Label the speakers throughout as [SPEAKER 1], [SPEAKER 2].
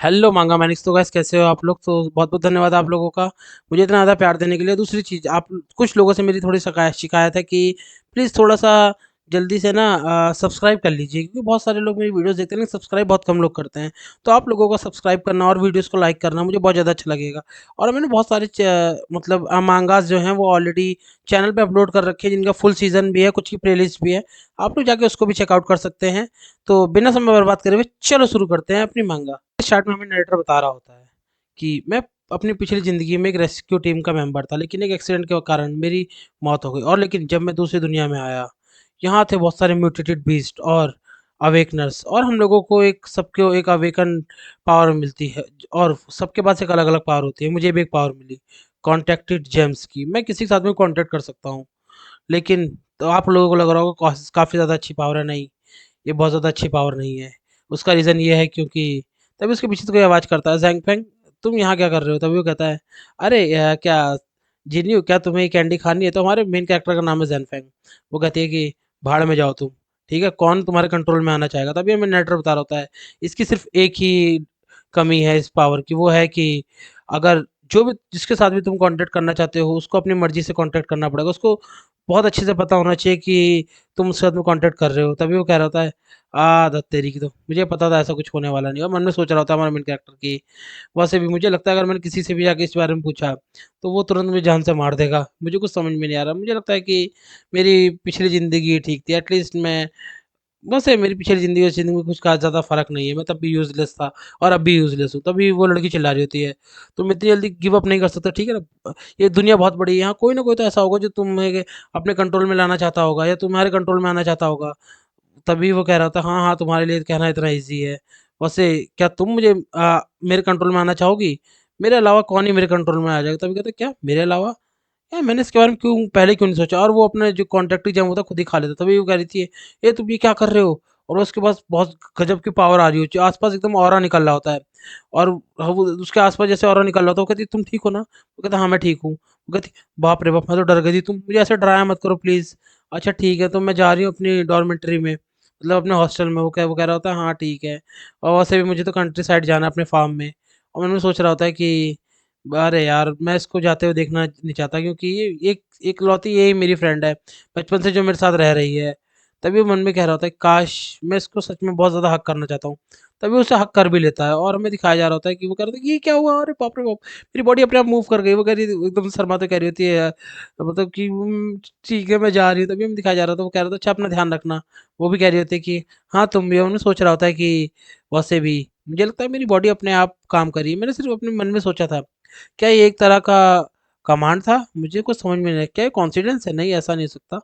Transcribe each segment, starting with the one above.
[SPEAKER 1] Hello मांगा Mannix. तो guys कैसे हो आप लोग? तो बहुत बहुत धन्यवाद आप लोगों का मुझे इतना ज़्यादा प्यार देने के लिए। दूसरी चीज़, आप कुछ लोगों से मेरी थोड़ी शिकायत शिकायत है कि प्लीज़ थोड़ा सा जल्दी से ना सब्सक्राइब कर लीजिए, क्योंकि बहुत सारे लोग मेरी वीडियोस देखते हैं लेकिन सब्सक्राइब बहुत कम लोग करते हैं। तो आप लोगों का सब्सक्राइब करना और वीडियोस को लाइक करना मुझे बहुत ज़्यादा अच्छा लगेगा। और मैंने बहुत सारे मतलब मांगास जो हैं वो ऑलरेडी चैनल पे अपलोड कर रखे हैं, जिनका फुल सीजन भी है, कुछ की प्लेलिस्ट भी है। आप लोग जाके उसको भी चेकआउट कर सकते हैं। तो बिना समय बर्बाद करे हुए चलो शुरू करते हैं अपनी मांगा। स्टार्ट में हमें नरेटर बता रहा होता है कि मैं अपनी पिछली ज़िंदगी में एक रेस्क्यू टीम का मेंबर था, लेकिन एक एक्सीडेंट के कारण मेरी मौत हो गई। और लेकिन जब मैं दूसरी दुनिया में आया, यहाँ थे बहुत सारे म्यूटेटेड बीस्ट और अवेकनर्स, और हम लोगों को एक सबको एक अवेकन पावर मिलती है। और सबके पास एक अलग अलग पावर होती है। मुझे भी एक पावर मिली, कॉन्टेक्टेड जेम्स की। मैं किसी के साथ में कॉन्टेक्ट कर सकता हूँ। लेकिन तो आप लोगों को लग रहा होगा काफ़ी ज़्यादा अच्छी पावर है। नहीं, ये बहुत ज़्यादा अच्छी पावर नहीं है। उसका रीज़न ये है क्योंकि तभी उसके पीछे से कोई आवाज़ करता है, ज़ैंग-फैंग तुम यहाँ क्या कर रहे हो? तभी वो कहता है, अरे क्या जिन्नू, क्या तुम्हें ये कैंडी खानी है? तो हमारे मेन कैरेक्टर का नाम है ज़ैंग-फैंग। वो कहती है कि भाड़ में जाओ तुम, ठीक है? कौन तुम्हारे कंट्रोल में आना चाहेगा? तभी हमें नैरेटर बता रहा होता है, इसकी सिर्फ़ एक ही कमी है इस पावर की, वो है कि अगर जो भी जिसके साथ भी तुम कॉन्टैक्ट करना चाहते हो, उसको अपनी मर्ज़ी से कॉन्टैक्ट करना पड़ेगा। उसको बहुत अच्छे से पता होना चाहिए कि तुम उसके साथ में कॉन्टैक्ट कर रहे हो। तभी वो कह रहा होता है, धत तेरी की तो! मुझे पता था ऐसा कुछ होने वाला नहीं। और मन में सोच रहा होता है हमारा मेन कैरेक्टर कि वैसे भी मुझे लगता है अगर मैंने किसी से भी जाके इस बारे में पूछा, तो वो तुरंत मुझे जान से मार देगा। मुझे कुछ समझ में नहीं आ रहा। मुझे लगता है कि मेरी पिछली ज़िंदगी ठीक थी। एटलीस्ट मैं बस है, मेरी पिछली ज़िंदगी और इस ज़िंदगी में कुछ ख़ास ज़्यादा फ़र्क नहीं है। मैं तब भी यूज़लेस था और अब भी यूज़लेस हूँ। तभी वो लड़की चिल्ला रही होती है, तुम इतनी जल्दी गिव अप नहीं कर सकते, ठीक है ना? ये दुनिया बहुत बड़ी है, यहाँ कोई ना कोई तो ऐसा होगा जो तुम्हें अपने कंट्रोल में लाना चाहता होगा या तुम्हारे कंट्रोल में आना चाहता होगा। तभी वो कह रहा था, हाँ, हाँ, तुम्हारे लिए कहना इतना ईज़ी है। वैसे क्या तुम मुझे मेरे कंट्रोल में आना चाहोगी? मेरे अलावा कौन ही मेरे कंट्रोल में आ जाएगा? तभी कहता है, क्या मेरे अलावा? यार मैंने इसके बारे में पहले क्यों नहीं सोचा? और वो अपने जो कॉन्टैक्ट जैम होता है खुद ही खा लेता। तभी वो कह रही थी, ये तुम ये क्या कर रहे हो? और उसके पास बहुत गजब की पावर आ रही होती है, आस-पास एकदम ऑरा निकल रहा होता है। और वो उसके आस-पास जैसे ऑरा निकल रहा होता है, वो कहती है, तुम ठीक हो ना? वो कहता है, हाँ, मैं ठीक हूँ। वो कहती, बाप रे बाप! मैं तो डर गई थी, तुम मुझे ऐसे डराया मत करो प्लीज़। अच्छा ठीक है, तो मैं जा रही हूँ अपनी डॉर्मेट्री में, मतलब अपने हॉस्टल में। वो कह रहा होता है, हाँ ठीक है। और वैसे भी मुझे तो कंट्री साइड जाना है अपने फार्म में। और मन में सोच रहा होता है कि अरे यार, मैं इसको जाते हुए देखना नहीं चाहता, क्योंकि ये एक इकलौती यही मेरी फ्रेंड है, बचपन से जो मेरे साथ रह रही है। तभी वो मन में कह रहा होता है, काश मैं इसको सच में बहुत ज़्यादा हक करना चाहता हूँ। तभी उसे हक कर भी लेता है और हमें दिखाया जा रहा होता है कि वो कह रहा था कि ये क्या हुआ? अरे बाप रे बाप! मेरी बॉडी अपने आप मूव कर गई। वो कह रही थी एकदम शर्माते कह रही होती है, मतलब कि ठीक है मैं जा रही हूँ। तभी हमें दिखाया जा रहा था, वो कह रहा था अच्छा अपना ध्यान रखना। वो भी कह रही होती है कि हाँ तुम भी। उन्हें सोच रहा होता है कि वैसे भी मुझे लगता है मेरी बॉडी अपने आप काम कर रही है। मैंने सिर्फ़ अपने मन में सोचा था। क्या ये एक तरह का कमांड था? मुझे कुछ समझ में नहीं आया। क्या ये कोइंसिडेंस है? नहीं, ऐसा नहीं हो सकता।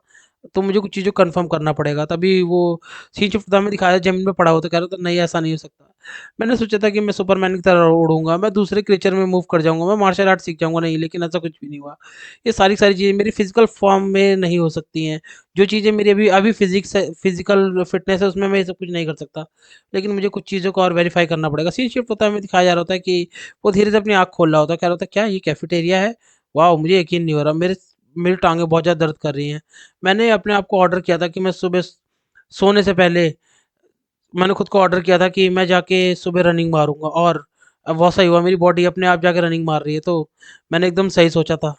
[SPEAKER 1] तो मुझे कुछ चीज़ों को कन्फर्म करना पड़ेगा। तभी वो सीन शिफ्ट में दिखाया, ज़मीन पे पड़ा हुआ था, कह रहा था नहीं ऐसा नहीं हो सकता। मैंने सोचा था कि मैं सुपरमैन की तरह उड़ूँगा, मैं दूसरे क्रीचर में मूव कर जाऊँगा, मैं मार्शल आर्ट सीख जाऊँगा। नहीं, लेकिन ऐसा कुछ भी नहीं हुआ। ये सारी की सारी चीज़ें मेरी फ़िज़िकल फ़ॉर्म में नहीं हो सकती हैं। जो चीज़ें मेरी अभी अभी फ़िज़िकल फ़िटनेस है, उसमें मैं ये सब कुछ नहीं कर सकता। लेकिन मुझे कुछ चीज़ों को और वेरीफ़ाई करना पड़ेगा। सीन शिफ्ट होता है, हमें दिखाया जा रहा होता है कि वो धीरे से अपनी आँख खोल रहा होता है, कह रहा होता है क्या ये कैफ़ेटेरिया है? वॉव! मुझे यकीन नहीं हो रहा। मेरे मेरी टाँगें बहुत ज़्यादा दर्द कर रही हैं। मैंने अपने आप को ऑर्डर किया था कि मैं सुबह सोने से पहले मैंने खुद को ऑर्डर किया था कि मैं जाके सुबह रनिंग मारूँगा, और अब वैसा ही हुआ। मेरी बॉडी अपने आप जाके रनिंग मार रही है। तो मैंने एकदम सही सोचा था।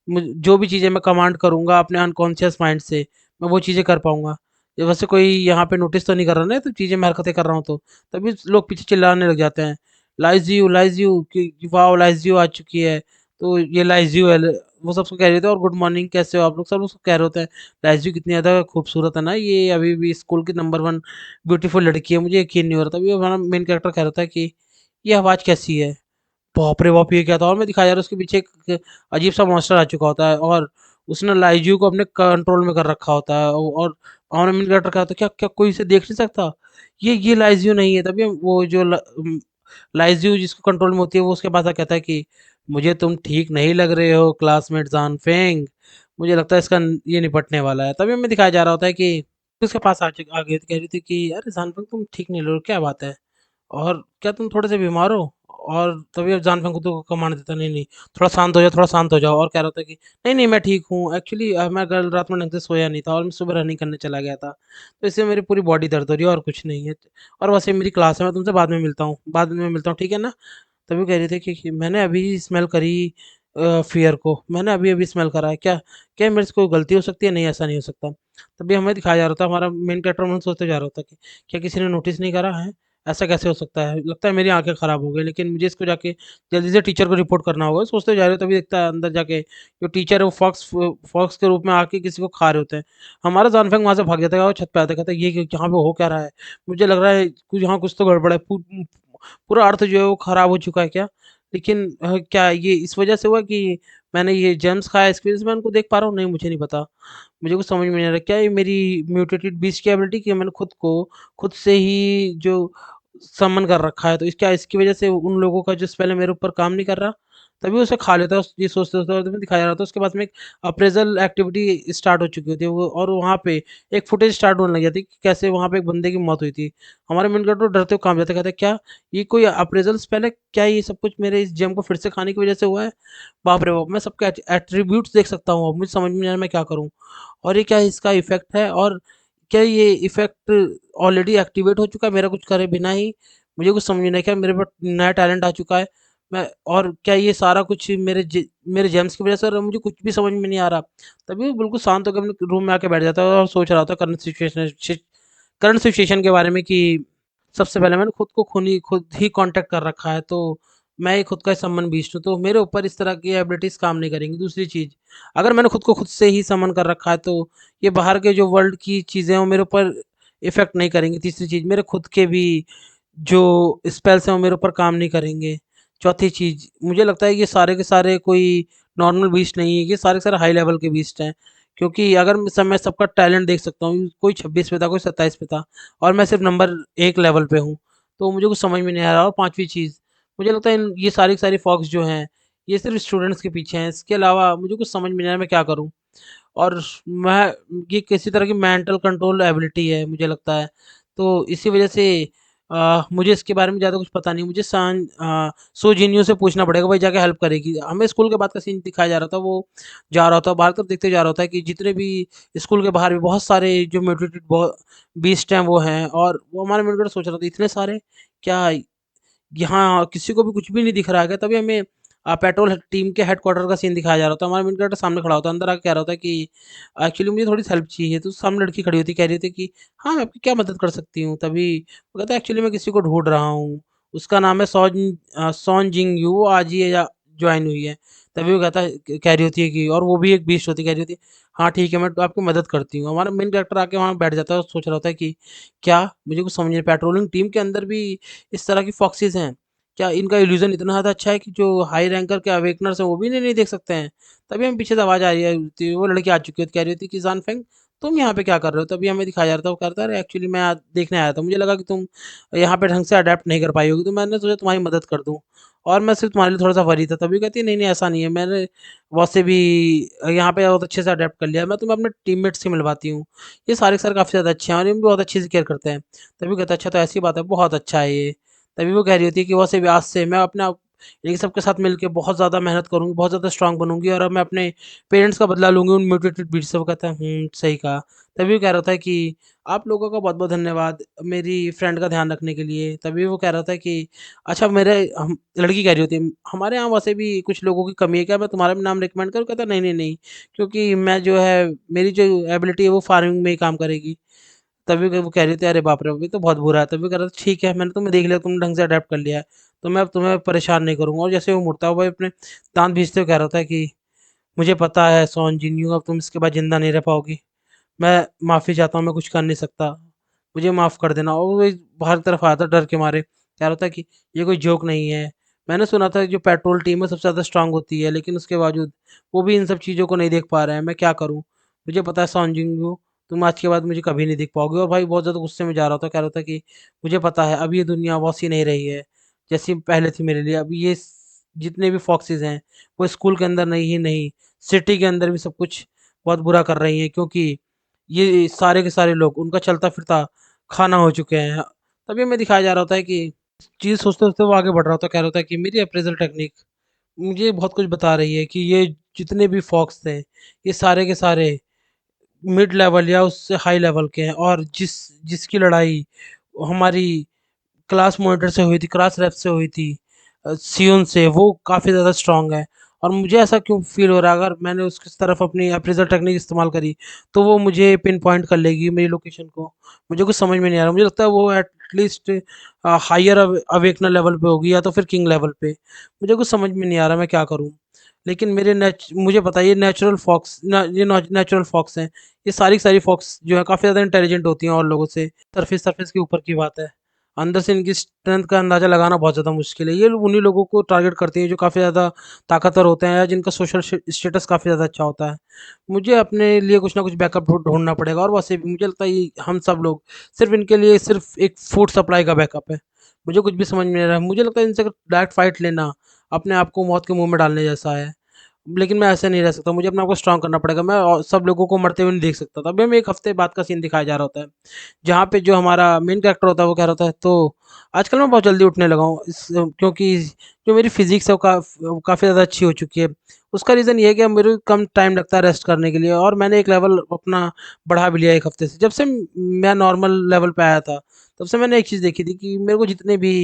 [SPEAKER 1] जो भी चीज़ें मैं कमांड करूँगा अपने अनकॉन्शियस माइंड से, मैं वो चीज़ें कर पाऊँगा। ये वैसे कोई यहाँ पे नोटिस तो नहीं कर रहा ना, ये तो चीज़ें मैं हरकतें कर रहा हूँ तो। तभी लोग पीछे चिल्लाने लग जाते हैं, लाइज़ यू कि वाओ! लाइज़ यू आ चुकी है। तो ये लाइज़ यू है ल वो सबको कह रहे थे, और गुड मॉर्निंग कैसे हो आप लोग? सब लोग कह रहे होते हैं, लाइज़ यू कितनी ज़्यादा खूबसूरत है ना, ये अभी भी स्कूल की नंबर 1 ब्यूटीफुल लड़की है, मुझे यकीन नहीं हो रहा था। अभी हमारा मेन कैरेक्टर कह रहा था कि ये आवाज़ कैसी है? बाप रे बाप! ये क्या था? और मैं दिखाया जा रहा है उसके पीछे एक अजीब-सा मॉन्स्टर आ चुका होता है, और उसने लाइज़ू को अपने कंट्रोल में कर रखा होता है। और हमारा मेन कैरेक्टर कह रहा था, क्या क्या कोई इसे देख नहीं सकता? ये लाइज़ू नहीं है। तभी वो जो लाइज़ू जिसको कंट्रोल में होती है, वो उसके पास आके कहता है कि मुझे तुम ठीक नहीं लग रहे हो क्लासमेट ज़ानफेंग। मुझे लगता है इसका ये निपटने वाला है। तभी हमें दिखाया जा रहा होता है कि उसके पास आ गई थी, कह रही थी कि अरे ज़ानफेंग तुम ठीक नहीं लग रहे हो, क्या बात है? और क्या तुम थोड़े से बीमार हो? और तभी अब जान को तो कमाने देता, नहीं, नहीं, थोड़ा शांत हो जाओ, थोड़ा शांत हो जाओ, और कह रहा था कि नहीं, नहीं, मैं ठीक हूँ। एक्चुअली मैं कल रात में ढंग से सोया नहीं था और मैं सुबह रनिंग करने चला गया था। तो इससे मेरी पूरी बॉडी दर्द हो रही है और कुछ नहीं है। और वैसे मेरी क्लास है, मैं तुमसे बाद में मिलता हूँ, ठीक है ना? तभी कह रहे थे कि मैंने अभी स्मेल करी फ़ियर को, मैंने अभी-अभी स्मेल करा है। क्या क्या मेरे से कोई गलती हो सकती है? नहीं, ऐसा नहीं हो सकता। तभी हमें दिखाया जा रहा था, हमारा मेन कैरेक्टर मन सोचते जा रहा था कि क्या किसी ने नोटिस नहीं करा है? ऐसा कैसे हो सकता है? लगता है मेरी आँखें खराब हो गई, लेकिन मुझे इसको जाके जल्दी से टीचर को रिपोर्ट करना होगा। सोचते जा रहे हो, तभी दिखता है अंदर जाके जो टीचर है वो फॉक्स के रूप में आके किसी को खा रहे होते हैं। हमारा जानफेंग वहाँ से भाग जाता है और छत पे आता है, कहता है ये यहाँ पे हो क्या रहा है? मुझे लग रहा है कुछ यहाँ कुछ तो गड़बड़ है। पूरा अर्थ जो है वो खराब हो चुका है क्या? लेकिन क्या ये इस वजह से हुआ कि मैंने ये जेम्स खाया इसकी वजह से मैं उनको देख पा रहा हूँ? नहीं, मुझे नहीं पता। मुझे कुछ समझ में नहीं आ रहा, क्या ये मेरी म्यूटेटेड बीस्ट की एबिलिटी कि मैंने खुद से ही जो समन कर रखा है, तो इस क्या इसकी वजह से उन लोगों का जो स्पेल है मेरे ऊपर काम नहीं कर रहा? तभी उसे खा लेता है, ये सोचते-सोचते और तुम्हें दिखाया जा रहा था उसके पास में एक अप्रेज़ल एक्टिविटी स्टार्ट हो चुकी होती है वो, और वहाँ पे एक फुटेज स्टार्ट होने लग जाती है कि कैसे वहाँ पे एक बंदे की मौत हुई थी। हमारे मेन कैरेक्टर डरते हुए काँप जाता है, कहता है क्या ये कोई अप्रेज़ल स्पेल है? क्या ये सब कुछ मेरे इस जेम को फिर से खाने की वजह से हुआ है? बाप रे बाप! मैं सबके एट्रिब्यूट्स देख सकता हूँ अब, मुझे समझ में नहीं आ रहा मैं क्या करूँ? और ये क्या इसका इफ़ेक्ट है, और क्या ये इफ़ेक्ट ऑलरेडी एक्टिवेट हो चुका है मेरा कुछ करे बिना ही? मुझे कुछ समझ में नहीं आया, क्या मेरे पास नया टैलेंट आ चुका है? मैं और क्या ये सारा कुछ मेरे जेम्स की वज़ह से हो रहा है? मुझे कुछ भी समझ में नहीं आ रहा। तभी वो बिल्कुल शांत होके अपने रूम में आके बैठ जाता है और सोच रहा था करंट सिचुएशन के बारे में कि सबसे पहले मैंने खुद ही कॉन्टैक्ट कर रखा है, तो मैं ही खुद का समन बीस्ट हूँ, तो मेरे ऊपर इस तरह की एबिलिटीज़ काम नहीं करेंगी। दूसरी चीज़, अगर मैंने खुद को खुद से ही समन कर रखा है, तो ये बाहर के जो वर्ल्ड की चीज़ें हैं, वो मेरे ऊपर इफ़ेक्ट नहीं करेंगी। तीसरी चीज़, मेरे खुद के भी जो स्पेल्स हैं, वो मेरे ऊपर काम नहीं करेंगे। चौथी चीज़, मुझे लगता है ये सारे के सारे कोई नॉर्मल बीस्ट नहीं है, ये सारे के सारे हाई लेवल के बीस्ट हैं। क्योंकि अगर मैं सबका टैलेंट देख सकता हूँ, कोई 26 पे था, कोई 27 पे था, और मैं सिर्फ़ नंबर 1 लेवल पे हूँ। तो मुझे कुछ समझ में नहीं आ रहा। और पाँचवीं चीज़, मुझे लगता है इन ये सारी की सारी फॉक्स जो हैं, ये सिर्फ़ स्टूडेंट्स के पीछे हैं। इसके अलावा मुझे कुछ समझ में नहीं आ रहा मैं क्या करूँ? और मैं ये किसी तरह की मेंटल कंट्रोल एबिलिटी है मुझे लगता है। तो इसी वज़ह से मुझे इसके बारे में ज़्यादा कुछ पता नहीं। मुझे सो जिन्हों से पूछना पड़ेगा, वही जाके हेल्प करेगी। हमें स्कूल के बाद का सीन दिखाया जा रहा था, वो जा रहा था बाहर की तरफ देखते जा रहा था कि जितने भी स्कूल के बाहर भी बहुत सारे जो म्यूटेटेड बीस्ट हैं वो हैं, और वो हमारे मिलकर सोच रहा था इतने सारे, क्या यहाँ किसी को भी कुछ भी नहीं दिख रहा है क्या? तभी हमें पेट्रोल टीम के हेडक्वार्टर का सीन दिखाया जा रहा था। हमारा मेन कैरेक्टर सामने खड़ा होता है, अंदर आके कह रहा होता है कि एक्चुअली मुझे थोड़ी-सी हेल्प चाहिए। तो सामने लड़की खड़ी होती, कह रही थी कि हाँ, मैं आपकी क्या मदद कर सकती हूँ? तभी वो कहता है एक्चुअली मैं किसी को ढूँढ रहा हूँ। उसका नाम है सॉन जिंग यू, वो आज ही जॉइन हुई है। तभी वो कहता है कह रही होती है कि, और वो भी एक बीस्ट होती है, कह रही होती है, हाँ, ठीक है, मैं तो आपकी मदद करती हूँ। हमारा मेन कैरेक्टर आके वहाँ बैठ जाता है और सोच रहा होता है कि क्या? मुझे कुछ समझ नहीं, पेट्रोलिंग टीम के अंदर भी इस तरह की फॉक्सीज़ हैं? क्या इनका इल्यूज़न इतना ज़्यादा अच्छा है कि जो हाई रैंकर के अवेकनर्स हैं वो भी इन्हें नहीं देख सकते हैं? तभी हमें पीछे से आवाज़ आ रही है, वो लड़की आ चुकी होती, कह रही होती कि ज़ानफेंग, तुम यहाँ पे क्या कर रहे हो? तभी हमें दिखाया जा रहा था, वो कह रहा था अरे एक्चुअली मैं देखने आया था। मुझे लगा कि तुम यहाँ पे ढंग से अडैप्ट नहीं कर पाई होगी, तो मैंने सोचा तुम्हारी मदद कर दूँ, और मैं सिर्फ़ तुम्हारे लिए थोड़ा-सा वरी था। तभी कहती है नहीं, नहीं, ऐसा नहीं है, मैंने वैसे भी यहाँ पे बहुत अच्छे से अडैप्ट कर लिया है। मैं तुम्हें अपने टीममेट से मिलवाती हूँ। ये सारे के सारे काफ़ी ज़्यादा अच्छे हैं और ये भी बहुत अच्छे से केयर करते हैं। तभी कहता है अच्छा, तो ऐसी बात है, बहुत अच्छा है ये। तभी वो कह रही होती है कि वैसे भी आज से मैं अपने आप इन सबके साथ मिलके बहुत ज़्यादा मेहनत करूँगी, बहुत ज़्यादा स्ट्रॉन्ग बनूँगी, और अब मैं अपने पेरेंट्स का बदला लूँगी उन म्यूटेटेड बीस्ट से। वो कहता है सही कहा। तभी वो कह रहा था कि आप लोगों का बहुत-बहुत धन्यवाद मेरी फ्रेंड का ध्यान रखने के लिए। तभी वो कह रहा था कि अच्छा, मेरे हम लड़की कह रही होती है, हमारे यहाँ वैसे भी कुछ लोगों की कमी है, क्या मैं तुम्हारा भी नाम रिकमेंड करूँ? कहता है नहीं, नहीं, नहीं, क्योंकि मैं जो है मेरी जो एबिलिटी है वो फार्मिंग में ही काम करेगी। तभी वो कह रही थी अरे बाप रे! ये तो बहुत बुरा है। तभी कह रहा था ठीक है, मैंने तुम्हें देख लिया, तुमने ढंग से अडैप्ट कर लिया है, तो मैं अब तुम्हें परेशान नहीं करूँगा। और जैसे वो मुड़ता हुआ अपने दाँत भींचते हुए कह रहा था कि मुझे पता है सोन जिन्हों, अब तुम इसके बाद ज़िंदा नहीं रह पाओगी। मैं माफ़ी चाहता हूँ, मैं कुछ कर नहीं सकता। मुझे माफ़ कर देना। और वो बाहर की तरफ आया था डर के मारे। कह रहा था कि ये कोई जोक नहीं है। मैंने सुना था जो पेट्रोल टीम है सबसे ज़्यादा स्ट्रॉन्ग होती है, लेकिन उसके बावजूद वो भी इन सब चीज़ों को नहीं देख पा रहे हैं। मैं क्या करूँ? मुझे पता है सोन जिन्हों, तुम आज के बाद मुझे कभी नहीं दिख पाओगे। और भाई बहुत ज़्यादा गुस्से में जा रहा था। कह रहा था कि मुझे पता है अब ये दुनिया वैसी नहीं रही है, जैसी पहले थी मेरे लिए। अब ये जितने भी फॉक्सेस हैं, वो स्कूल के अंदर नहीं ही नहीं, सिटी के अंदर भी सब कुछ बहुत बुरा कर रही हैं, क्योंकि ये सारे के सारे लोग उनका चलता-फिरता खाना हो चुके हैं। तभी हमें दिखाया जा रहा होता है कि चीज़ सोचते-सोचते वो आगे बढ़ रहा होता है, कह रहा होता है कि मेरी अप्रेज़ल टेक्निक मुझे बहुत कुछ बता रही है कि ये जितने भी फॉक्स थे, ये सारे के सारे मिड लेवल या उससे हाई लेवल के हैं, और जिसकी लड़ाई हमारी क्लास मॉनिटर से हुई थी, क्लास रेप से हुई थी, सियोन से, वो काफ़ी ज़्यादा स्ट्रॉन्ग है। और मुझे ऐसा क्यों फ़ील हो रहा है, अगर मैंने उसकी तरफ अपनी अप्रेज़ल टेक्निक इस्तेमाल करी, तो वो मुझे पिन पॉइंट कर लेगी मेरी लोकेशन को। मुझे कुछ समझ में नहीं आ रहा। मुझे लगता है वो एटलीस्ट हायर अवेकनर लेवल पे होगी या तो फिर किंग लेवल पे। मुझे कुछ समझ में नहीं आ रहा मैं क्या करूँ? लेकिन मुझे पता है ये नेचुरल फॉक्स हैं। ये सारी की सारी फॉक्स जो है काफ़ी ज़्यादा इंटेलिजेंट होती हैं और लोगों से। सरफेस सरफेस के ऊपर की बात है। अंदर से इनकी स्ट्रेंथ का अंदाज़ा लगाना बहुत ज़्यादा मुश्किल है। ये लोग उन्हीं लोगों को टारगेट करती हैं जो काफ़ी ज़्यादा ताकतवर होते हैं या जिनका सोशल स्टेटस काफ़ी ज़्यादा अच्छा होता है। मुझे अपने लिए कुछ ना कुछ बैकअप ढूँढना पड़ेगा, और वैसे भी मुझे लगता है ये हम सब लोग सिर्फ़ इनके लिए सिर्फ़ एक फूड सप्लाई का बैकअप है। मुझे कुछ भी समझ में नहीं आ रहा है। मुझे लगता है इनसे अगर डायरेक्ट फ़ाइट लेना अपने आप को मौत के मुँह में डालने जैसा है। लेकिन मैं ऐसे नहीं रह सकता, मुझे अपने आप को स्ट्रॉन्ग करना पड़ेगा। मैं सब लोगों को मरते हुए नहीं देख सकता था। अभी हमें 1 हफ़्ते बाद का सीन दिखाया जा रहा होता है, जहाँ पे जो हमारा मेन कैरेक्टर होता है वो कह रहा होता है, तो आजकल मैं बहुत जल्दी उठने लगा हूँ क्योंकि जो मेरी फ़िज़िक्स है वो काफ़ी ज़्यादा अच्छी हो चुकी है। उसका रीज़न ये है कि अब मेरे को कम टाइम लगता है रेस्ट करने के लिए, और मैंने एक लेवल अपना बढ़ा भी लिया 1 हफ़्ते से। जब से मैं नॉर्मल लेवल पे आया था, तब से मैंने एक चीज़ देखी थी कि मेरे को जितने भी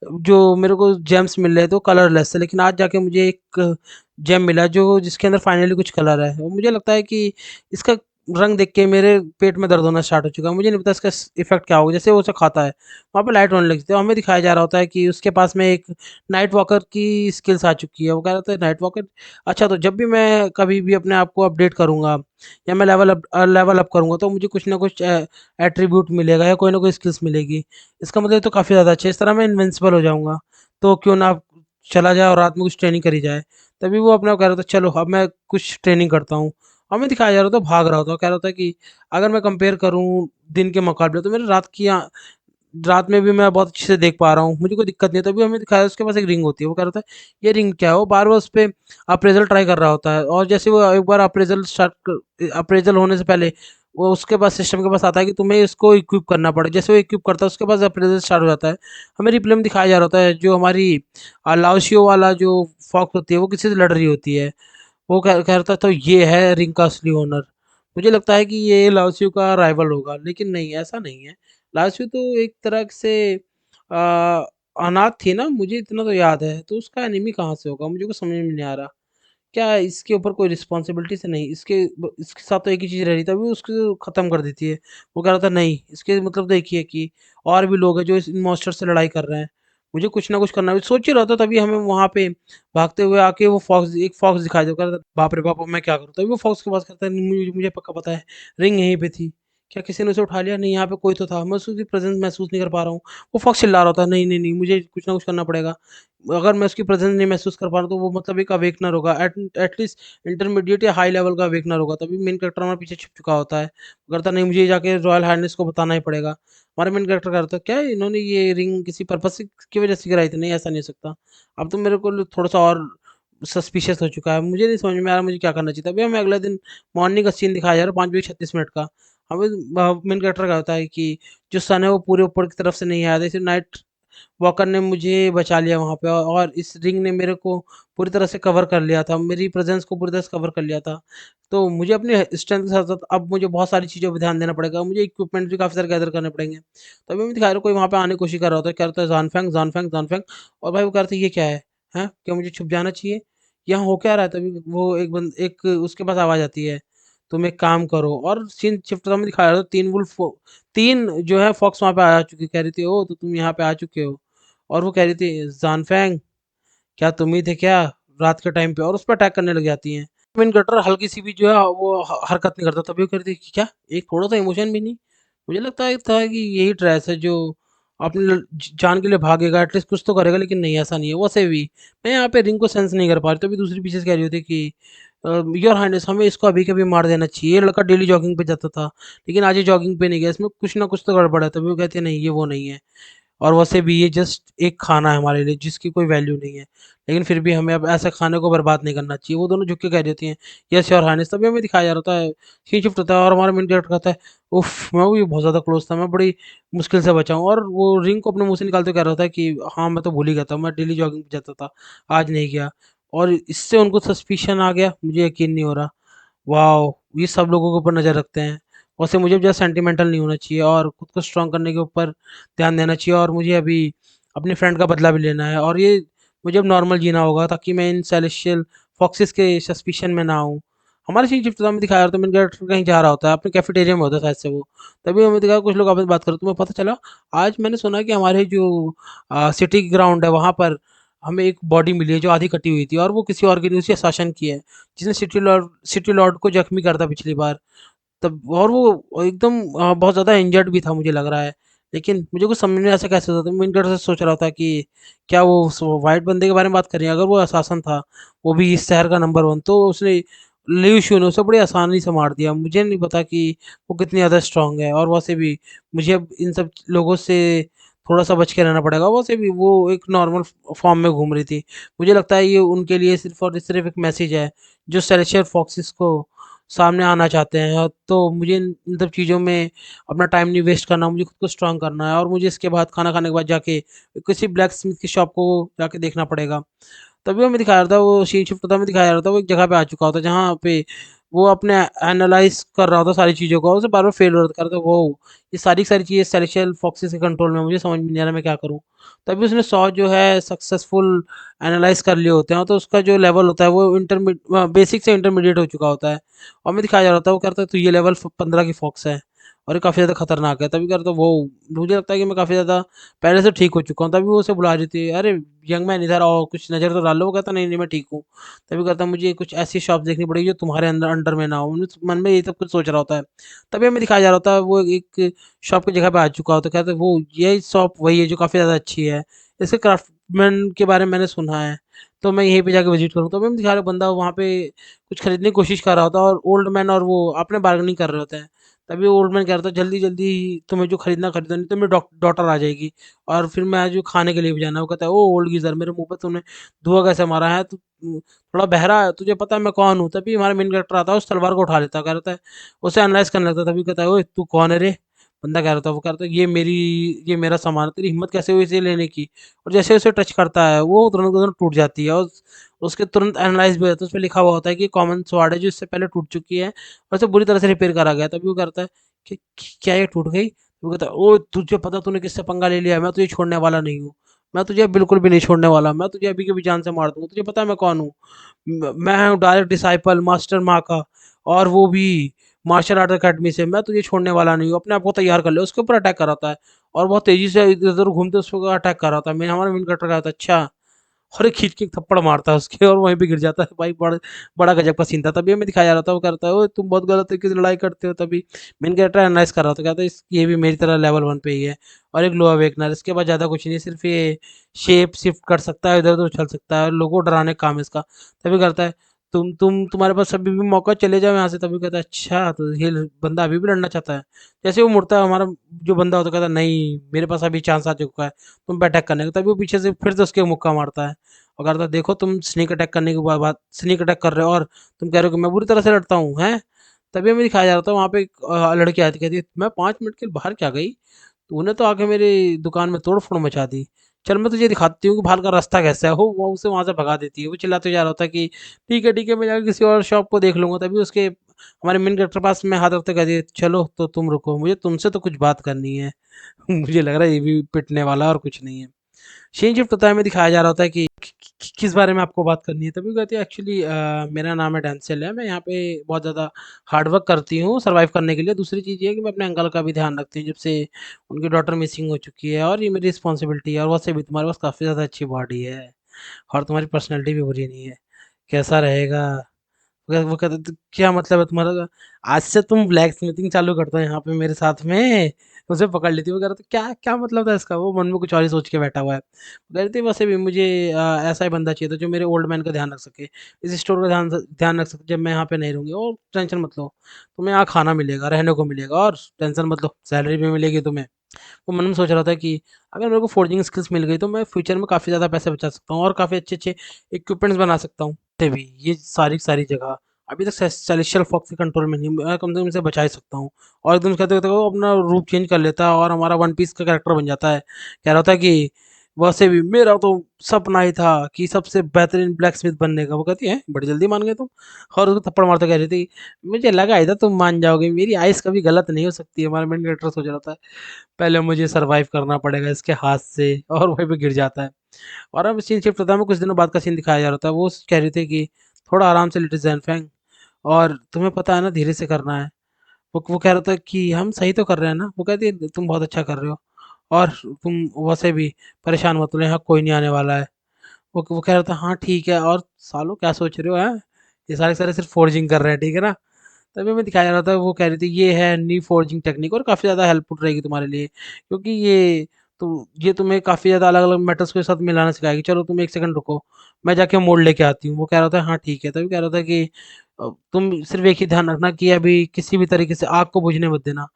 [SPEAKER 1] जो मेरे को जेम्स मिल रहे थे वो कलरलेस थे, लेकिन आज जाके मुझे एक जेम मिला जो जिसके अंदर फाइनली कुछ कलर है। और मुझे लगता है कि इसका रंग देख के मेरे पेट में दर्द होना स्टार्ट हो चुका है। मुझे नहीं पता इसका इफ़ेक्ट क्या होगा? जैसे वो उसे खाता है, वहाँ पे लाइट होने लगती है, और हमें दिखाया जा रहा होता है कि उसके पास में एक नाइट वॉकर की स्किल्स आ चुकी है। वो कह रहा था नाइट वॉकर, अच्छा तो जब भी मैं कभी भी अपने आप को अपडेट करूँगा या मैं लेवल अप करूँगा, तो मुझे कुछ ना कुछ एट्रीब्यूट मिलेगा या कोई ना कोई स्किल्स मिलेगी। इसका मतलब तो काफ़ी ज़्यादा अच्छा है, इस तरह मैं इनविंसिबल हो जाऊँगा। तो क्यों ना चला जाए और रात में कुछ ट्रेनिंग करी जाए। तभी वो अपने आप कह रहा था चलो अब मैं कुछ ट्रेनिंग करता हूँ। हमें दिखाया जा रहा था भाग रहा होता, कह रहा था कि अगर मैं कंपेयर करूँ दिन के मुकाबले, तो मेरे रात में भी मैं बहुत अच्छे से देख पा रहा हूँ, मुझे कोई दिक्कत नहीं है। तभी हमें दिखाया उसके पास एक रिंग होती है, वो कह रहा था ये रिंग क्या है? वो बार-बार उसपे अप्रेज़ल ट्राई कर रहा होता है, और जैसे वो एक बार अप्रेज़ल होने से पहले वो उसके पास सिस्टम के पास आता है कि तुम्हें इसको इक्विप करना पड़े। जैसे वो इक्विप करता है उसके पास अप्रेज़ल स्टार्ट हो जाता है। हमें रिप्ले में दिखाया जा रहा होता है जो हमारी लाओशियो वाला जो फॉक्स होती है वो किसी से लड़ रही होती है। वो कह रहा था तो ये है रिंग का असली ओनर। मुझे लगता है कि ये लाओत्सु का राइवल होगा, लेकिन नहीं, ऐसा नहीं है। लाओत्सु तो एक तरह से अनाथ थी ना, मुझे इतना तो याद है, तो उसका एनिमी कहाँ से होगा? मुझे कुछ समझ में नहीं आ रहा। क्या इसके ऊपर कोई रिस्पॉन्सिबिलिटी से नहीं, इसके साथ तो एक ही चीज़ रह रही थी, अभी उसको ख़त्म कर देती है। वो कह रहा था नहीं, इसके मतलब देखिए कि और भी लोग हैं जो इन मॉन्स्टर से लड़ाई कर रहे हैं। मुझे कुछ ना कुछ करना है। सोच ही रहा था, तभी हमें वहाँ पे भागते हुए आके वो एक फॉक्स दिखाई दे, कह रहा था बाप रे बाप! अब मैं क्या करूँ? तभी वो फॉक्स के पास कहता है मुझे मुझे पक्का पता है, रिंग यहीं पे थी। क्या किसी ने उसे उठा लिया? नहीं, यहाँ पे कोई तो था, मैं उसकी प्रेज़ेंस महसूस नहीं कर पा रहा हूँ। वो फॉक्स चिल्ला रहा था नहीं, नहीं, नहीं, मुझे कुछ ना कुछ करना पड़ेगा। अगर मैं उसकी प्रेज़ेंस नहीं महसूस कर पा रहा हूँ, तो वो मतलब एक अवेकनर होगा, एटलीस्ट इंटरमीडिएट या हाई लेवल का अवेकनर होगा, तभी मेन कैरेक्टर हमारे पीछे छुप चुका होता है। वो कहता नहीं, मुझे जाके रॉयल हाइनेस को बताना ही पड़ेगा। हमारा मेन कैरेक्टर कहता है क्या इन्होंने ये रिंग किसी पर्पज़ से की वज़ह से गिराई थी? नहीं, ऐसा नहीं हो सकता। अब तो मेरे को थोड़ा-सा और सस्पिशियस हो चुका है। मुझे नहीं समझ में आ रहा मुझे क्या करना चाहिए था। अभी हमें अगले दिन मॉर्निंग का सीन दिखाया जा रहा है 5 बजे 36 मिनट का। हमें मेन कैरेक्टर का होता है कि जो सन है वो पूरे ऊपर की तरफ से नहीं आया था, इसलिए नाइट वॉकर ने मुझे बचा लिया वहाँ पे, और इस रिंग ने मेरे को पूरी तरह से कवर कर लिया था, मेरी प्रेज़ेंस को पूरी तरह से कवर कर लिया था। तो मुझे अपने स्ट्रेंथ के साथ-साथ अब मुझे बहुत सारी चीज़ों पे ध्यान देना पड़ेगा, मुझे इक्विपमेंट भी काफ़ी सारे गैदर करने पड़ेंगे। तभी मैं दिखा रहा कोई वहाँ पे आने की कोशिश कर रहा होता है, कह रहा था ज़ानफेंग, ज़ानफेंग, ज़ानफेंग, और भाई वो कह रहा था ये क्या है? हैं? क्या मुझे छुप जाना चाहिए? यहाँ हो क्या रहा है? तभी वो एक उसके पास आवाज़ आती है, तुम एक काम करो, और सीन शिफ्ट में दिखाया रहा था 3 जो है फॉक्स वहाँ पे आ चुकी, कह रही थी ओह! तो तुम यहाँ पे आ चुके हो। और वो कह रही थी ज़ानफैंग, क्या तुम ही थे क्या रात के टाइम पे, और उस पे अटैक करने लग जाती हैं। मेन कटर हल्की सी भी जो है वो हरकत नहीं करता, तभी वो कह रही थी कि क्या एक थोड़ा सा इमोशन भी नहीं। मुझे लगता है था कि यही ट्रेस है जो अपने जान के लिए भागेगा, एटलीस्ट कुछ तो करेगा, लेकिन नहीं, ऐसा नहीं है। वैसे भी मैं यहाँ पे रिंग को सेंस नहीं कर पा रही, तभी दूसरी पीछे कह रही होती कि योर हाइनेस हमें इसको अभी के अभी मार देना चाहिए, ये लड़का डेली जॉगिंग पे जाता था, लेकिन आज ये जॉगिंग पे नहीं गया, इसमें कुछ ना कुछ तो गड़बड़ है। तभी वो कहती है नहीं, ये वो नहीं है। और वैसे भी ये जस्ट एक खाना है हमारे लिए जिसकी कोई वैल्यू नहीं है। लेकिन फिर भी हमें अब ऐसे खाने को बर्बाद नहीं करना चाहिए। वो दोनों झुक के कह देती हैं, यस योर हाइनेस। तभी हमें दिखाया जा रहा है, सीन शिफ्ट होता है और हमारा मेन कैरेक्टर कहता है, उफ़! मैं भी बहुत ज़्यादा क्लोज़ था, मैं बड़ी मुश्किल से बचा हूँ। और वो रिंग को अपने मुँह से निकालते हुए कह रहा था कि हाँ, मैं तो भूल ही गया था, मैं डेली जॉगिंग पे जाता था, आज नहीं गया। और इससे उनको सस्पिशन आ गया, मुझे यकीन नहीं हो रहा। वॉव! ये सब लोगों के ऊपर नज़र रखते हैं। वैसे मुझे भी ज़्यादा सेंटिमेंटल नहीं होना चाहिए और खुद को स्ट्रॉन्ग करने के ऊपर ध्यान देना चाहिए, और मुझे अभी अपने फ्रेंड का बदला भी लेना है, और ये मुझे अब नॉर्मल जीना होगा ताकि मैं इन सेलेस्टियल फॉक्सेस के सस्पिशन में ना आऊँ। हमारे सीन शिफ्ट में दिखाया था, मेन कैरेक्टर कहीं जा रहा होता है, अपने कैफेटेरिया में होता है शायद से वो। तभी हमें दिखाया कुछ लोग आपस में बात कर रहे, तुम्हें पता चला आज मैंने सुना कि हमारे जो सिटी ग्राउंड है वहाँ पर हमें एक बॉडी मिली है जो आधी कटी हुई थी, और वो किसी और की नहीं, उसी शासन की है। जिसने सिटी लॉर्ड को ज़ख्मी करा था पिछली बार। तब और वो एकदम बहुत ज़्यादा इंजर्ड भी था मुझे लग रहा है। लेकिन मुझे कुछ समझ में ऐसा कैसे होता था, मैं इनके से सोच रहा था कि क्या वो उस व्हाइट बंदे के बारे में बात कर रही हैं? अगर वो असासन था, वो भी इस शहर का नंबर 1, तो उसने लिu शू ने उसे बड़ी आसानी से मार दिया। मुझे नहीं पता कि वो कितनी ज़्यादा स्ट्रॉन्ग है, और वैसे भी मुझे अब इन सब लोगों से थोड़ा-सा बच के रहना पड़ेगा। वैसे भी वो एक नॉर्मल फॉर्म में घूम रही थी। मुझे लगता है ये उनके लिए सिर्फ़ और सिर्फ़ एक मैसेज है, जो सेलेस्टियल फॉक्सेस को सामने आना चाहते हैं। तो मुझे इन सब चीज़ों में अपना टाइम नहीं वेस्ट करना, मुझे खुद को स्ट्रॉन्ग करना है, और मुझे इसके बाद खाना खाने के बाद जाके किसी ब्लैक स्मिथ की शॉप को जाके देखना पड़ेगा। तभी हमें दिखाया रहा था, वो सीन शिफ्ट होता हमें दिखाया जा रहा था, वो एक जगह पे आ चुका होता है जहाँ पे वो अपने एनालाइज़ कर रहा होता सारी चीज़ों को, उसे बार-बार फेल हो रहा था। वो ये सारी की सारी चीज़ें सेलेस्टियल फॉक्सेस के कंट्रोल में हैं, मुझे समझ में नहीं आ रहा मैं क्या करूँ? तभी उसने 100 जो है सक्सेसफुल एनालाइज़ कर लिए होते हैं, तो उसका जो लेवल होता है वो बेसिक से इंटरमीडिएट हो चुका होता है। और हमें दिखाया जा रहा था, वो कहता है तू ये लेवल 15 की फॉक्स है और ये काफ़ी ज़्यादा खतरनाक है। तभी कहता है वो, मुझे लगता है कि मैं काफ़ी ज़्यादा पहले से ठीक हो चुका हूँ। तभी वो उसे बुला रही थी, "अरे यंग मैन इधर आओ, कुछ नज़र तो डालो।" वो कहता, "नहीं, नहीं मैं ठीक हूँ।" तभी कहता, "मुझे कुछ ऐसी शॉप देखनी पड़ेगी जो तुम्हारे अंदर अंडर में ना हो।" मन में ये सब कुछ सोच रहा होता है। तभी हमें दिखाया जा रहा होता है, वो एक शॉप की जगह पे आ चुका होता है। कहता है वो, "यही शॉप वही है जो काफ़ी ज़्यादा अच्छी है। इसके क्राफ्टमैन के बारे में मैंने सुना है, तो मैं यहीं पे जाके विज़िट करूँ।" तभी हमें दिखा रहा है बंदा वहाँ पे कुछ खरीदने की कोशिश कर रहा होता है, और ओल्ड मैन और वो आपस में बार्गेनिंग कर रहे होते हैं। तभी ओल्ड मैन कह रहा था, "जल्दी-जल्दी तुम्हें जो खरीदना खरीदो, नहीं तो मेरी डॉटर आ जाएगी, और फिर मैं जो खाने के लिए भी जाना है।" वो कहता है, "ओह! ओल्ड गीज़र, मेरे मुँह पे तूने धुआँ कैसे मारा है? तू थोड़ा बहरा है, तुझे पता है मैं कौन हूँ?" तभी हमारा मेन कैरेक्टर आता है, उस तलवार को उठा लेता है, कहता है, उसे एनालाइज़ करने लगता है। तभी कहता है, "ओए! तू कौन है रे?" बंदा कह रहा था, वो कह रहा था, ये मेरा सामान है, तेरी हिम्मत कैसे हुई इसे लेने की?" और जैसे उसे टच करता है, वो तुरंत के तुरंत टूट जाती है, और उसके तुरंत एनालाइज़ भी हो जाता है। उसपे लिखा हुआ होता है कि कॉमन स्वॉर्ड है जो इससे पहले टूट चुकी है, और इसे बुरी तरह से रिपेयर करा गया है। तभी वो करता है कि क्या ये टूट गई? वो कहता है, "ओह! तुझे पता तूने किससे पंगा ले लिया है? मैं तुझे छोड़ने वाला नहीं हूँ। मैं तुझे बिल्कुल भी नहीं छोड़ने वाला। मैं तुझे अभी के अभी जान से मार दूँगा। तुझे पता है मैं कौन हूँ? मैं हूँ डायरेक्ट डिसाइपल मास्टर मा का, और वो भी मार्शल आर्ट अकेडमी से। मैं तुझे छोड़ने वाला नहीं हूँ। अपने आप को तैयार कर ले।" उसके ऊपर अटैक कर रहा होता है, और बहुत तेज़ी से इधर-उधर घूमते उसके ऊपर अटैक कर रहा होता है। हमारा मेन कैरेक्टर कहा था, "अच्छा।" और एक खींच के एक थप्पड़ मारता है उसके, और वहीं पे गिर जाता है। भाई बड़ा गजब का सीन था। तभी हमें दिखाया जा रहा था, वो करता है, "ओए तुम बहुत गलत तरीके से लड़ाई करते हो।" तभी मेन कैरेक्टर एनालाइज़ कर रहा था, कहता है, ये भी मेरी तरह लेवल 1 पे ही है, और एक लो अवेकनर। इसके बाद ज़्यादा कुछ नहीं है, सिर्फ़ ये शेप शिफ्ट कर सकता है, इधर-उधर उछल सकता है, और लोगों को डराने का काम है इसका। तभी करता है, तुम्हारे पास अभी भी मौका, चले जाओ यहाँ से।" तभी कहता है, "अच्छा, तो ये बंदा अभी भी लड़ना चाहता है?" जैसे वो मुड़ता है, हमारा जो बंदा होता है कहता है, "नहीं, मेरे पास अभी चांस आ चुका है तुम पे अटैक करने का।" तभी वो पीछे से फिर से उसके मुक्का मारता है, और कहता है, "देखो तुम स्नीक अटैक करने के बाद स्नीक अटैक कर रहे हो, और तुम कह रहे हो कि मैं बुरी तरह से लड़ता हूँ, हैं?" तभी हमें दिखाया जा रहा था, वहाँ पे एक लड़की आई थी, कहती है, "मैं 5 मिनट के लिए बाहर क्या गई? तूने तो आके मेरी दुकान में तोड़-फोड़ मचा दी। चल मैं तुझे दिखाती हूँ कि बाहर का रास्ता कैसा है।" वो उसे वहाँ से भगा देती है। वो चिल्लाते जा रहा होता है कि ठीक है, मैं जाके किसी और शॉप को देख लूँगा। तभी उसके हमारे मेन कैरेक्टर के पास में हाथ रखते कहती है, "चलो तो तुम रुको, मुझे तुमसे तो कुछ बात करनी है।" मुझे लग रहा है ये भी पिटने वाला है और कुछ नहीं है। सीन शिफ्ट होता है, हमें दिखाया जा रहा होता है कि किस बारे में आपको बात करनी है। तभी वो कहती है, एक्चुअली मेरा नाम है डेंसिल है, मैं यहाँ पे बहुत ज़्यादा हार्ड वर्क करती हूँ सर्वाइव करने के लिए। दूसरी चीज़ ये है कि मैं अपने अंकल का भी ध्यान रखती हूँ जब से उनकी डॉटर मिसिंग हो चुकी है, और ये मेरी रिस्पॉन्सिबिलिटी है। और वैसे भी तुम्हारे पास काफ़ी ज़्यादा अच्छी बॉडी है, और तुम्हारी पर्सनैलिटी भी बुरी नहीं है, कैसा रहेगा? वो कहता है, "तो क्या मतलब है तुम्हारा? आज से तुम ब्लैक स्मिथिंग चालू कर दो यहाँ पे मेरे साथ में।" उसे पकड़ लेती है। वो कह रहा था, "क्या क्या मतलब था इसका?" वो मन में कुछ और ही सोच के बैठा हुआ है। वो कह रही थी, "वैसे भी मुझे ऐसा ही बंदा चाहिए था जो मेरे ओल्ड मैन का ध्यान रख सके, इस स्टोर का ध्यान रख सके जब मैं यहाँ पे नहीं रहूँगी। और टेंशन मत लो, तुम्हें यहाँ खाना मिलेगा, रहने को मिलेगा, और टेंशन मत लो, सैलरी भी मिलेगी तुम्हें।" वो मन में सोच रहा था कि अगर मेरे को फ़ोर्जिंग स्किल्स मिल गई तो मैं फ्यूचर में काफ़ी ज़्यादा पैसे बचा सकता हूँ और काफ़ी अच्छे-अच्छे इक्विपमेंट्स बना सकता हूँ। भी ये सारी की सारी जगह अभी तक सेलेस्टियल फॉक्स के कंट्रोल में नहीं, मैं कम से कम इसे बचा ही सकता हूँ। और एकदम से कहते-कहते वो अपना रूप चेंज कर लेता है और हमारा वन पीस का कैरेक्टर बन जाता है। कह रहा था कि वैसे भी मेरा तो सपना ही था कि सबसे बेहतरीन ब्लैकस्मिथ बनने का। वो कहती है, "बड़ी जल्दी मान गए तुम?" और उसको थप्पड़ मारते कह रही थी, "मुझे लगा ही था तुम मान जाओगे, मेरी आइज़ कभी गलत नहीं हो सकती है।" हमारा मेन कैरेक्टर सोच रहा था, पहले मुझे सर्वाइव करना पड़ेगा इसके हाथ से, और वहीं पे गिर जाता है। और अब सीन शिफ्ट होता है, हमें कुछ दिनों बाद का सीन दिखाया जा रहा था। वो कह रही थी कि थोड़ा आराम से लिटिल ज़ैन और तुम्हें पता है ना धीरे से करना है। वो कह रहा था कि हम सही तो कर रहे हैं ना? वो कहती है तुम बहुत अच्छा कर रहे हो और तुम वैसे भी परेशान मत लो, यहाँ कोई नहीं आने वाला है। वो कह रहा था हाँ ठीक है, और सालों क्या सोच रहे हो हैं? ये सारे के सारे सिर्फ फ़ोर्जिंग कर रहे हैं, ठीक है ना? तभी हमें दिखाया जा रहा था, वो कह रही थी ये है नी फ़ोर्जिंग टेक्निक और काफ़ी ज़्यादा हेल्पफुल रहेगी तुम्हारे लिए, क्योंकि ये तुम्हें काफ़ी ज़्यादा अलग-अलग मेटल्स के साथ मिलाना सिखाएगी। चलो तुम 1 सेकंड रुको, मैं जाके मोल्ड लेके आती हूँ। वो कह रहा था हाँ ठीक है, तभी कह रहा था कि तुम सिर्फ़ एक ही ध्यान रखना कि अभी किसी भी तरीके से आग को बुझने मत देना।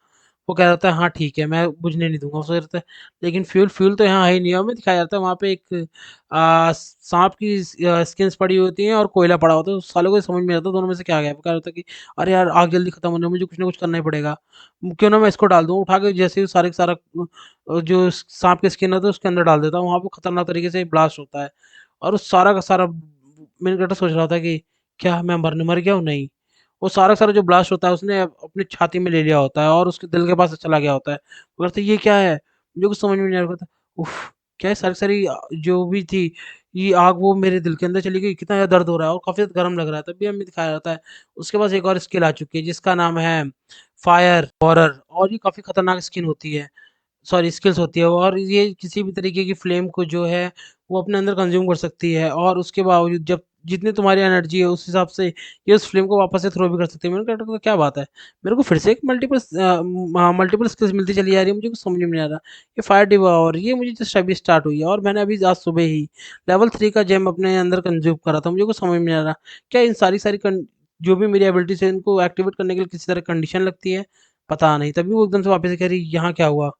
[SPEAKER 1] वो कह रहा था हाँ ठीक है, मैं बुझने नहीं दूँगा। वो सोच रहा था लेकिन फ्यूल फ्यूल तो यहाँ है ही नहीं, और हमें दिखाया जाता है वहाँ पे एक साँप की स्किन्स पड़ी होती हैं और कोयला पड़ा होता है। उस सालों को समझ में नहीं आता दोनों में से क्या गया है। वो कह रहा था कि अरे यार आग जल्दी खत्म होने मुझे कुछ ना कुछ करना ही पड़ेगा। क्यों ना मैं इसको डाल दूँ, उठा के जैसे ही सारे का सारा जो साँप की स्किन होता है उसके अंदर डाल देता हूँ, वहाँ पे खतरनाक तरीके से ब्लास्ट होता है। और उस सारा का सारा मेन कैरेक्टर सोच रहा था कि क्या मैं मर गया हूँ? नहीं। वो सारा का सारा जो ब्लास्ट होता है उसने अपनी छाती में ले लिया होता है और उसके दिल के पास चला गया होता है। वो कहता है ये क्या है? मुझे कुछ समझ में नहीं आ रहा था। उफ़! क्या है सारी की सारी जो भी थी, ये आग वो मेरे दिल के अंदर चली गई, कितना ज़्यादा दर्द हो रहा है और काफ़ी ज़्यादा गरम लग रहा है। तभी हमें दिखाया जाता है उसके पास एक और स्किल आ चुकी है जिसका नाम है फायर हॉरर, और ये काफ़ी खतरनाक स्किन होती है। सॉरी स्किल्स होती है वो, और ये किसी भी तरीके की फ्लेम को जो है वो अपने अंदर कंज़्यूम कर सकती है, और उसके बावजूद जब जितनी तुम्हारी एनर्जी है उस हिसाब से ये उस फ्लेम को वापस से थ्रो भी कर सकती है। मैंने कहा तो क्या बात है? मेरे को फिर से एक मल्टीपल स्किल्स मिलती चली जा रही है, मुझे कुछ समझ में नहीं आ रहा। ये फायर डिवॉर ये मुझे जस्ट अभी स्टार्ट हुई है और मैंने अभी आज सुबह ही लेवल 3 का जेम अपने अंदर कंज़्यूम करा था। मुझे कुछ समझ में नहीं आ रहा। क्या इन सारी जो भी मेरी एबिलिटीज़ है इनको एक्टिवेट करने के लिए किसी तरह कंडीशन लगती है? पता नहीं। तभी वो एकदम से वापस से कह रही यहाँ क्या हुआ?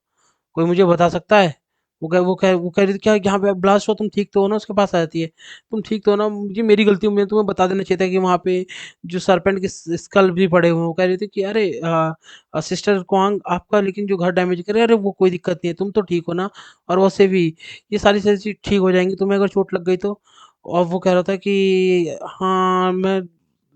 [SPEAKER 1] कोई मुझे बता सकता है? वो कह रही थी क्या यहाँ पे ब्लास्ट हुआ, तुम ठीक तो हो ना? उसके पास आ जाती है, तुम ठीक तो हो ना? मुझे मेरी गलती मुझे तुम्हें बता देना चाहिए था कि वहाँ पे जो सर्पेंट के स्कल भी पड़े हुए हैं। वो कह रही थी कि अरे सिस्टर क्वांग आपका लेकिन जो घर डैमेज करे, अरे वो कोई दिक्कत नहीं है, तुम तो ठीक हो ना? और वैसे भी ये सारी सारी चीज़ ठीक हो जाएँगी, तुम्हें अगर चोट लग गई तो? और वो कह रहा था कि हाँ, मैं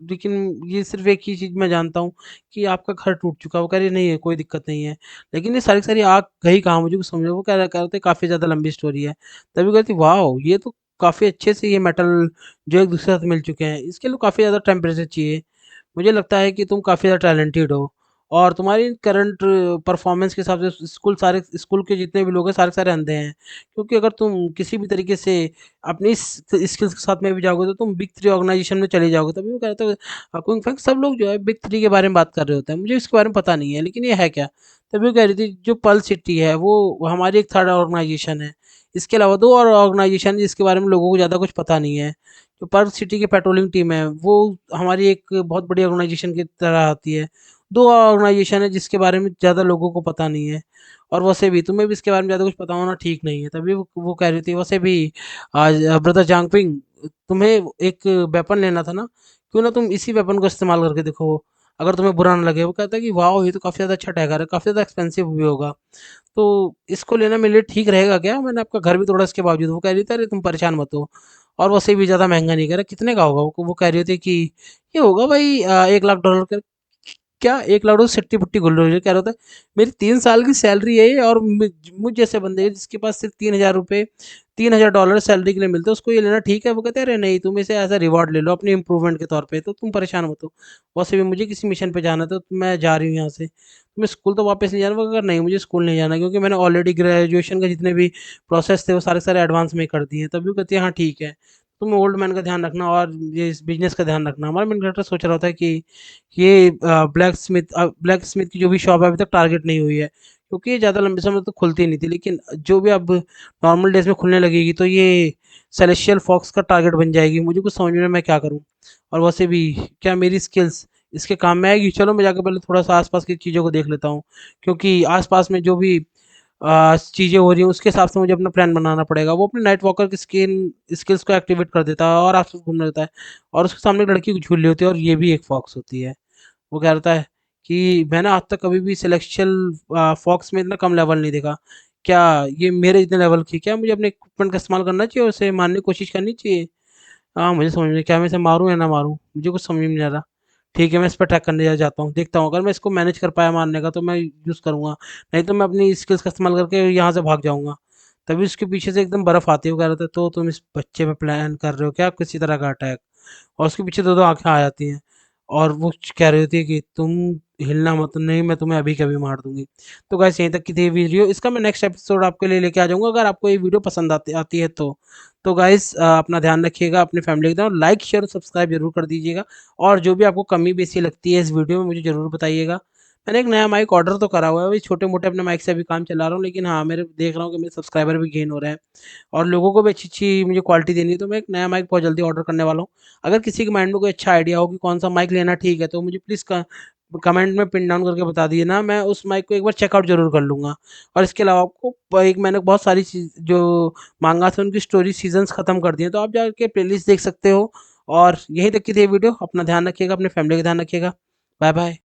[SPEAKER 1] लेकिन ये सिर्फ़ एक ही चीज़ मैं जानता हूँ कि आपका घर टूट चुका है। वो कह रही नहीं है, कोई दिक्कत नहीं है। लेकिन ये सारी की सारी आग गई कहाँ मुझे कुछ समझ में, वो कह रहे थे काफ़ी ज़्यादा लंबी स्टोरी है। तभी कहती वॉव! ये तो काफ़ी अच्छे से ये मेटल जो एक-दूसरे के साथ मिल चुके हैं। इसके लिए काफ़ी ज़्यादा टेम्परेचर चाहिए। मुझे लगता है कि तुम काफ़ी ज़्यादा टैलेंटेड हो और तुम्हारी करंट परफ़ॉर्मेंस के हिसाब से स्कूल के जितने भी लोग हैं सारे के सारे अंधे हैं। क्योंकि अगर तुम किसी भी तरीके से अपनी स्किल्स के साथ में भी जाओगे तो तुम बिग 3 ऑर्गनाइज़ेशन में चले जाओगे। तभी वो कह रहा था क्विंग फैंग सब लोग जो है बिग 3 के बारे में बात कर रहे होते हैं। मुझे इसके बारे में पता नहीं है, लेकिन ये है क्या? तभी वो कह रही थी जो पर्ल सिटी है वो हमारी एक थर्ड ऑर्गनाइज़ेशन है। इसके अलावा 2 और ऑर्गनाइज़ेशन जिसके बारे में लोगों को ज़्यादा कुछ पता नहीं है। जो पर्ल सिटी की पेट्रोलिंग टीम है वो हमारी एक बहुत बड़ी ऑर्गनाइज़ेशन की तरह आती है। 2 ऑर्गनाइज़ेशन है जिसके बारे में ज़्यादा लोगों को पता नहीं है, और वैसे भी तुम्हें भी इसके बारे में ज़्यादा कुछ पता होना ठीक नहीं है। तभी वो कह रही थी वैसे भी आज ब्रदर जांगपिंग तुम्हें एक वेपन लेना था ना? क्यों ना तुम इसी वेपन को इस्तेमाल करके देखो, अगर तुम्हें बुरा ना लगे। वो कहता है कि वॉव! ये तो काफ़ी ज़्यादा अच्छा टैगर है, काफ़ी ज़्यादा एक्सपेंसिव भी होगा। तो इसको लेना मेरे लिए ठीक रहेगा क्या? मैंने आपका घर भी तोड़ा इसके बावजूद। वो कह रही थी, "अरे तुम परेशान मत हो।" और वैसे भी ज़्यादा महँगा नहीं। कह रहा कितने का होगा? वो कह रही थी कि ये होगा भाई $1,00,000 का। क्या 1,00,000 सिट्टी-पिट्टी गुल रही है। कह रहा था मेरी 3 साल की सैलरी है ये, और मुझ जैसे बंदे जिसके पास सिर्फ़ $3,000 सैलरी के लिए मिलते हैं उसको ये लेना ठीक है? वो कहते हैं अरे नहीं, तुम इसे एज़ अ रिवार्ड ले लो अपनी इम्प्रूवमेंट के तौर पे, तो तुम परेशान मत हो। वैसे भी मुझे किसी मिशन पे जाना था तो मैं जा रही हूँ यहाँ से। तुम्हें स्कूल तो वापस नहीं जाना? वो कहा नहीं मुझे स्कूल नहीं जाना, क्योंकि मैंने ऑलरेडी ग्रेजुएशन के जितने भी प्रोसेस थे वो सारे के सारे एडवांस में ही कर दिए हैं। तभी वो कहती है हाँ ठीक है। तुम ओल्ड मैन का ध्यान रखना और ये इस बिज़नेस का ध्यान रखना। हमारा मेन कैरेक्टर सोच रहा होता है कि ये ब्लैक स्मिथ की जो भी शॉप है अभी तक टारगेट नहीं हुई है, क्योंकि ये ज़्यादा लंबे समय तक खुलती नहीं थी, लेकिन जो भी अब नॉर्मल डेज़ में खुलने लगेगी तो ये सेलेस्टियल फॉक्स का टारगेट बन जाएगी। मुझे कुछ समझ में नहीं मैं क्या करूँ? और वैसे भी क्या मेरी स्किल्स इसके काम में आएगी? चलो मैं जाके पहले थोड़ा-सा आस-पास की चीज़ों को देख लेता हूँ, क्योंकि आस-पास में जो भी चीज़ें हो रही हैं उसके हिसाब से मुझे अपना प्लान बनाना पड़ेगा। वो अपने नाइट वॉकर की स्किल्स को एक्टिवेट कर देता है और आस-पास घूमने लगता है और उसके सामने एक लड़की झूल रही होती है और ये भी एक फॉक्स होती है। वो कह रहा है कि मैंने आज तक कभी भी सेलेस्टियल फॉक्स में इतना कम लेवल नहीं देखा। क्या ये मेरे इतने लेवल की क्या मुझे अपने इक्विपमेंट का इस्तेमाल करना चाहिए और उसे मारने की कोशिश करनी चाहिए? हाँ, मुझे समझ में क्या मैं इसे मारूँ या ना मारूँ? मुझे कुछ समझ में नहीं आ रहा। ठीक है, मैं इस पे अटैक करने जाता हूँ। देखता हूँ अगर मैं इसको मैनेज कर पाया मारने का तो मैं यूज़ करूँगा, नहीं तो मैं अपनी स्किल्स का इस्तेमाल करके यहाँ से भाग जाऊँगा। तभी उसके पीछे से एकदम बर्फ़ आती है, वो कह रहा था तो तुम इस बच्चे पे प्लान कर रहे हो क्या किसी तरह का अटैक? और उसके पीछे 2-2 आँखें आ जाती हैं और वो कह रही होती है कि तुम हिलना मत, नहीं मैं तुम्हें अभी के अभी मार दूँगी। तो गाइस यहीं तक की थी ये वीडियो, इसका मैं नेक्स्ट एपिसोड आपके लिए लेके आ जाऊँगा अगर आपको ये वीडियो पसंद आती आती है तो। तो गाइस अपना ध्यान रखिएगा, अपनी फैमिली के साथ लाइक, शेयर और सब्सक्राइब ज़रूर कर दीजिएगा और जो भी आपको कमी बेसी लगती है इस वीडियो में मुझे ज़रूर बताइएगा। मैंने एक नया माइक ऑर्डर तो करा हुआ है, वही छोटे-मोटे अपने माइक से अभी काम चला रहा हूँ, लेकिन हाँ, मेरे देख रहा हूँ कि मेरे सब्सक्राइबर भी गेन हो रहे हैं और लोगों को भी अच्छी-अच्छी मुझे क्वालिटी देनी है, तो मैं एक नया माइक बहुत जल्दी ऑर्डर करने वाला हूँ। अगर किसी के माइंड में कोई अच्छा आइडिया हो कि कौन-सा माइक लेना ठीक है, तो मुझे प्लीज़ क कमेंट में पिन डाउन करके बता दिए ना, मैं उस माइक को एक बार चेकआउट ज़रूर कर लूँगा। और इसके अलावा आपको एक मैंने बहुत सारी चीज़ जो माँगा था उनकी स्टोरी सीज़न्स खत्म कर दिए हैं, तो आप जाके प्लेलिस्ट देख सकते हो और यहीं तक की थी ये वीडियो। अपना ध्यान रखिएगा, अपनी फैमिली का ध्यान रखिएगा। बाय-बाय।